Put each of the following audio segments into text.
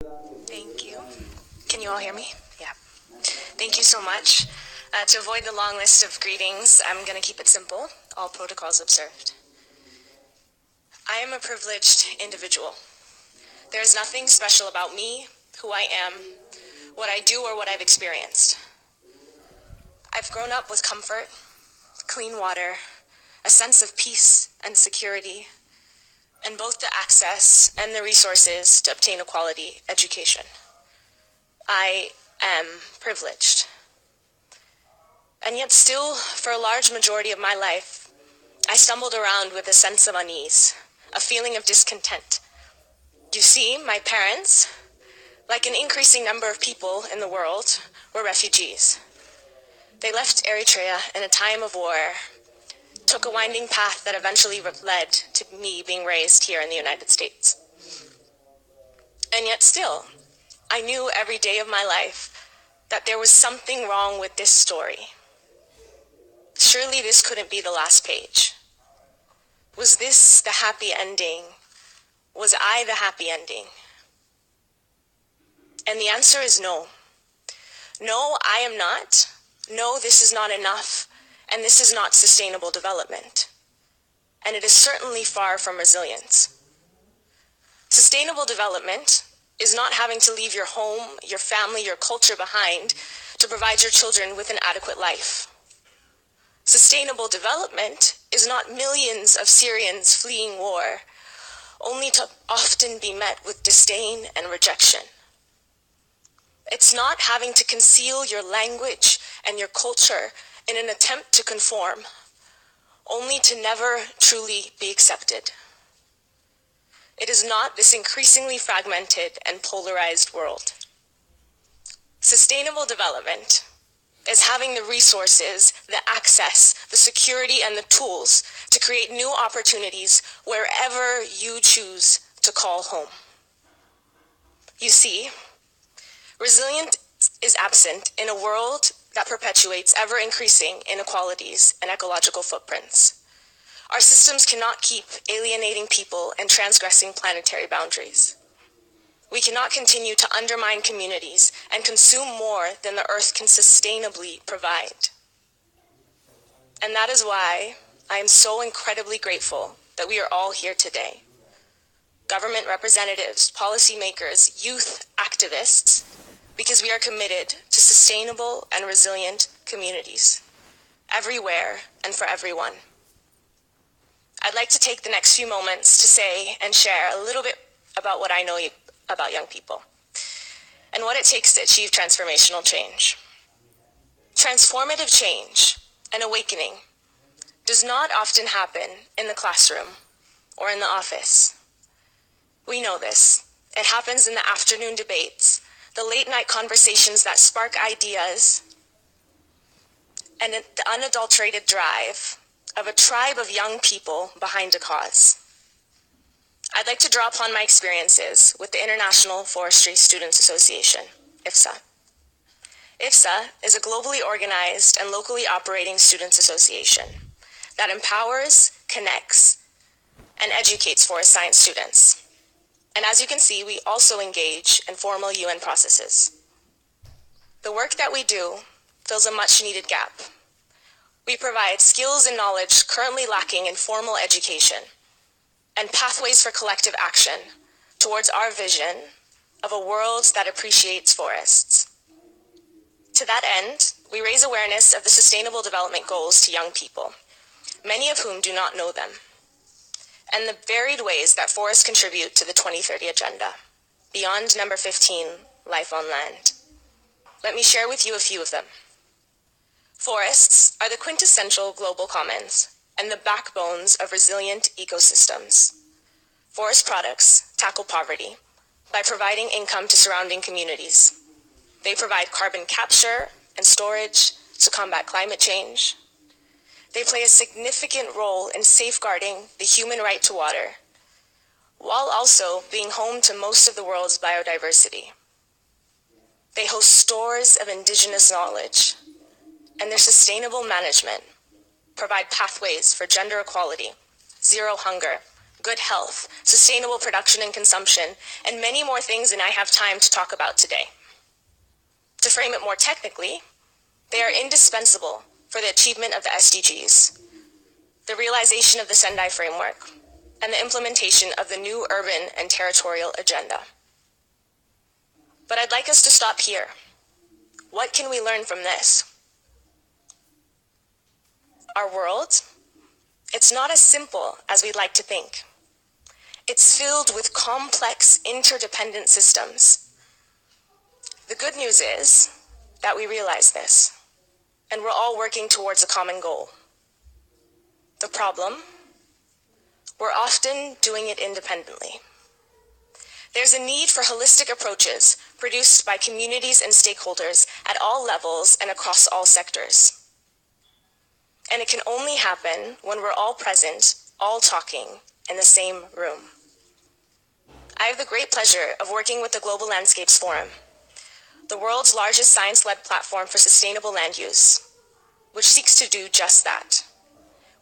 Thank you. Can you all hear me? Yeah. Thank you so much. To avoid the long list of greetings, I'm going to keep it simple, all protocols observed. I am a privileged individual. There is nothing special about me, who I am, what I do, or what I've experienced. I've grown up with comfort, clean water, a sense of peace and security, and both the access and the resources to obtain a quality education. I am privileged. And yet still, for a large majority of my life, I stumbled around with a sense of unease, a feeling of discontent. You see, my parents, like an increasing number of people in the world, were refugees. They left Eritrea in a time of war, took a winding path that eventually led to me being raised here in the United States. And yet still, I knew every day of my life that there was something wrong with this story. Surely this couldn't be the last page. Was this the happy ending? Was I the happy ending? And the answer is no. No, I am not. No, this is not enough. And this is not sustainable development. And it is certainly far from resilience. Sustainable development is not having to leave your home, your family, your culture behind to provide your children with an adequate life. Sustainable development is not millions of Syrians fleeing war, only to often be met with disdain and rejection. It's not having to conceal your language and your culture in an attempt to conform, only to never truly be accepted. It is not this increasingly fragmented and polarized world. Sustainable development is having the resources, the access, the security, and the tools to create new opportunities wherever you choose to call home. You see, resilience is absent in a world that perpetuates ever-increasing inequalities and ecological footprints. Our systems cannot keep alienating people and transgressing planetary boundaries. We cannot continue to undermine communities and consume more than the Earth can sustainably provide. And that is why I am so incredibly grateful that we are all here today. Government representatives, policymakers, youth activists, because we are committed to sustainable and resilient communities, everywhere and for everyone. I'd like to take the next few moments to say and share a little bit about what I know about young people and what it takes to achieve transformational change. Transformative change and awakening does not often happen in the classroom or in the office. We know this. It happens in the afternoon debates, the late night conversations that spark ideas, and the unadulterated drive of a tribe of young people behind a cause. I'd like to draw upon my experiences with the International Forestry Students Association, IFSA. IFSA is a globally organized and locally operating students association that empowers, connects, and educates forest science students. And as you can see, we also engage in formal UN processes. The work that we do fills a much-needed gap. We provide skills and knowledge currently lacking in formal education and pathways for collective action towards our vision of a world that appreciates forests. To that end, we raise awareness of the Sustainable Development Goals to young people, many of whom do not know them, and the varied ways that forests contribute to the 2030 Agenda, beyond number 15, Life on Land. Let me share with you a few of them. Forests are the quintessential global commons and the backbones of resilient ecosystems. Forest products tackle poverty by providing income to surrounding communities. They provide carbon capture and storage to combat climate change. They play a significant role in safeguarding the human right to water, while also being home to most of the world's biodiversity. They host stores of indigenous knowledge, and their sustainable management provide pathways for gender equality, zero hunger, good health, sustainable production and consumption, and many more things than I have time to talk about today. To frame it more technically, they are indispensable for the achievement of the SDGs, the realization of the Sendai Framework, and the implementation of the new urban and territorial agenda. But I'd like us to stop here. What can we learn from this? Our world, it's not as simple as we'd like to think. It's filled with complex, interdependent systems. The good news is that we realize this, and we're all working towards a common goal. The problem, we're often doing it independently. There's a need for holistic approaches produced by communities and stakeholders at all levels and across all sectors. And it can only happen when we're all present, all talking in the same room. I have the great pleasure of working with the Global Landscapes Forum, the world's largest science-led platform for sustainable land use, which seeks to do just that.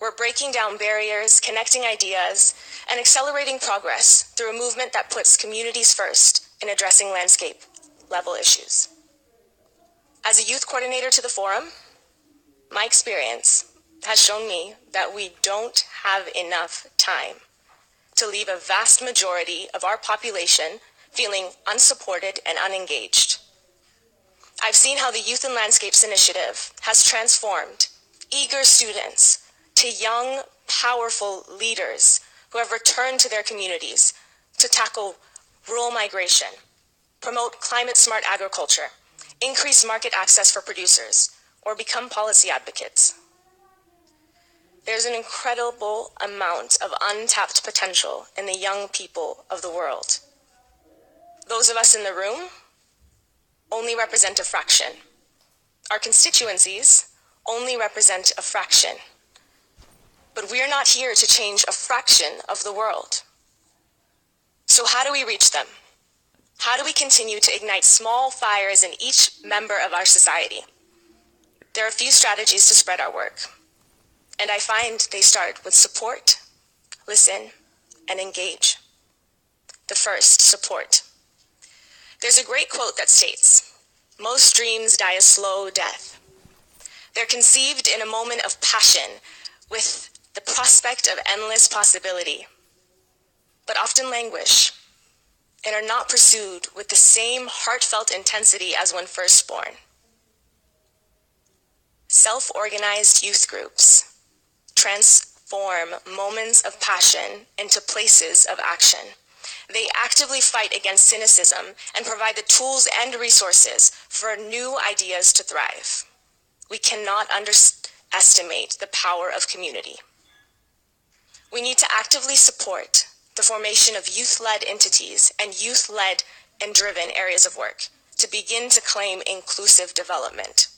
We're breaking down barriers, connecting ideas, and accelerating progress through a movement that puts communities first in addressing landscape-level issues. As a youth coordinator to the forum, my experience has shown me that we don't have enough time to leave a vast majority of our population feeling unsupported and unengaged. I've seen how the Youth and Landscapes Initiative has transformed eager students to young, powerful leaders who have returned to their communities to tackle rural migration, promote climate-smart agriculture, increase market access for producers, or become policy advocates. There's an incredible amount of untapped potential in the young people of the world. Those of us in the room only represent a fraction. Our constituencies only represent a fraction. But we're not here to change a fraction of the world. So how do we reach them? How do we continue to ignite small fires in each member of our society? There are a few strategies to spread our work. And I find they start with support, listen, and engage. The first, support. There's a great quote that states, "Most dreams die a slow death." They're conceived in a moment of passion with the prospect of endless possibility, but often languish and are not pursued with the same heartfelt intensity as when first born. Self-organized youth groups transform moments of passion into places of action. They actively fight against cynicism and provide the tools and resources for new ideas to thrive. We cannot underestimate the power of community. We need to actively support the formation of youth-led entities and youth-led and driven areas of work to begin to claim inclusive development.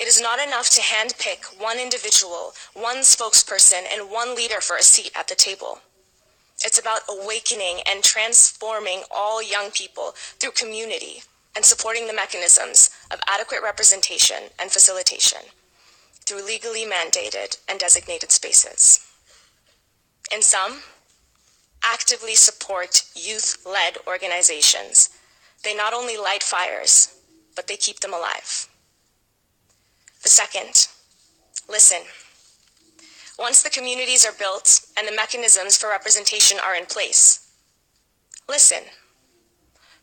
It is not enough to handpick one individual, one spokesperson, and one leader for a seat at the table. It's about awakening and transforming all young people through community and supporting the mechanisms of adequate representation and facilitation through legally mandated and designated spaces. And some actively support youth-led organizations. They not only light fires, but they keep them alive. The second, listen. Once the communities are built and the mechanisms for representation are in place, listen.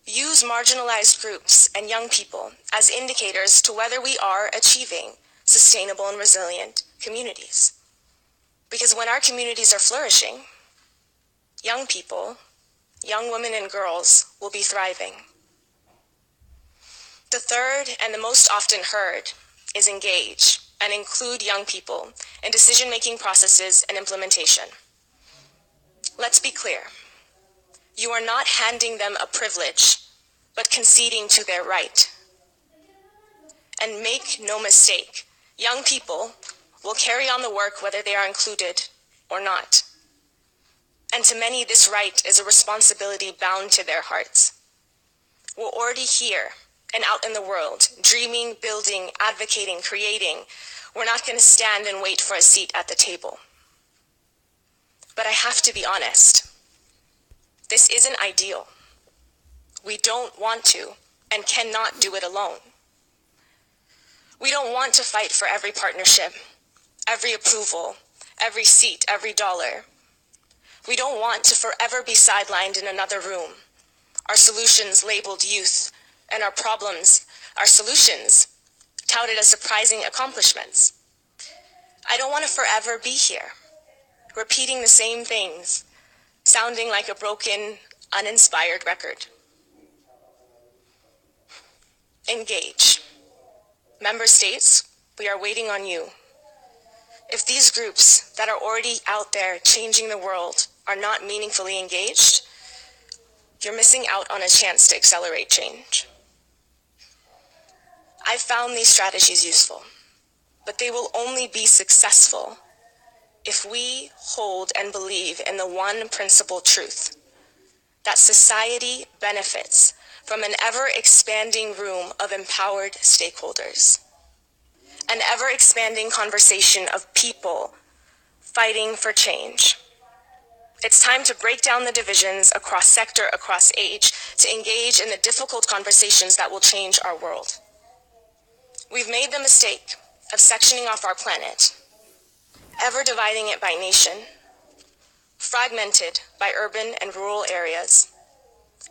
Use marginalized groups and young people as indicators to whether we are achieving sustainable and resilient communities. Because when our communities are flourishing, young people, young women and girls will be thriving. The third and the most often heard is engage and include young people in decision-making processes and implementation. Let's be clear. You are not handing them a privilege, but conceding to their right. And make no mistake, young people will carry on the work whether they are included or not. And to many, this right is a responsibility bound to their hearts. We're already here and out in the world, dreaming, building, advocating, creating. We're not going to stand and wait for a seat at the table. But I have to be honest. This isn't ideal. We don't want to and cannot do it alone. We don't want to fight for every partnership, every approval, every seat, every dollar. We don't want to forever be sidelined in another room, our solutions labeled youth, and our problems, our solutions, touted as surprising accomplishments. I don't want to forever be here, repeating the same things, sounding like a broken, uninspired record. Engage. Member states, we are waiting on you. If these groups that are already out there changing the world are not meaningfully engaged, you're missing out on a chance to accelerate change. I've found these strategies useful, but they will only be successful if we hold and believe in the one principal truth, that society benefits from an ever-expanding room of empowered stakeholders, an ever-expanding conversation of people fighting for change. It's time to break down the divisions across sector, across age, to engage in the difficult conversations that will change our world. We've made the mistake of sectioning off our planet, ever dividing it by nation, fragmented by urban and rural areas,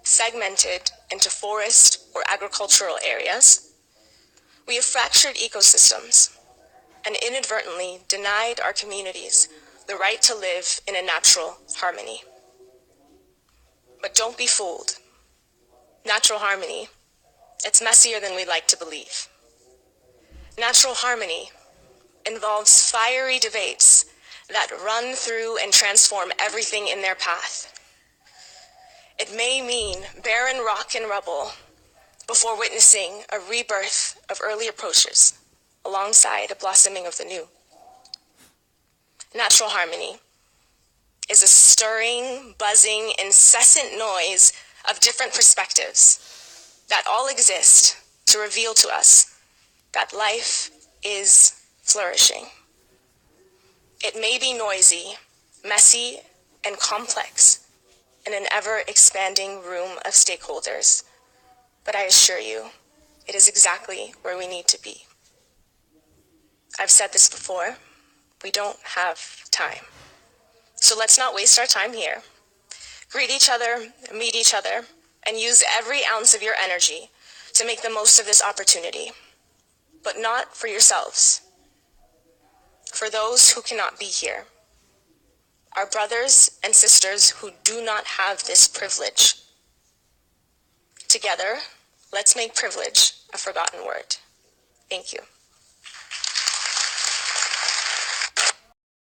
segmented into forest or agricultural areas. We have fractured ecosystems and inadvertently denied our communities the right to live in a natural harmony. But don't be fooled. Natural harmony, it's messier than we'd like to believe. Natural harmony involves fiery debates that run through and transform everything in their path. It may mean barren rock and rubble before witnessing a rebirth of early approaches alongside a blossoming of the new. Natural harmony is a stirring, buzzing, incessant noise of different perspectives that all exist to reveal to us that life is flourishing. It may be noisy, messy, and complex in an ever-expanding room of stakeholders, but I assure you, it is exactly where we need to be. I've said this before, we don't have time. So let's not waste our time here. Greet each other, meet each other, and use every ounce of your energy to make the most of this opportunity, but not for yourselves, for those who cannot be here, our brothers and sisters who do not have this privilege. Together, let's make privilege a forgotten word. Thank you.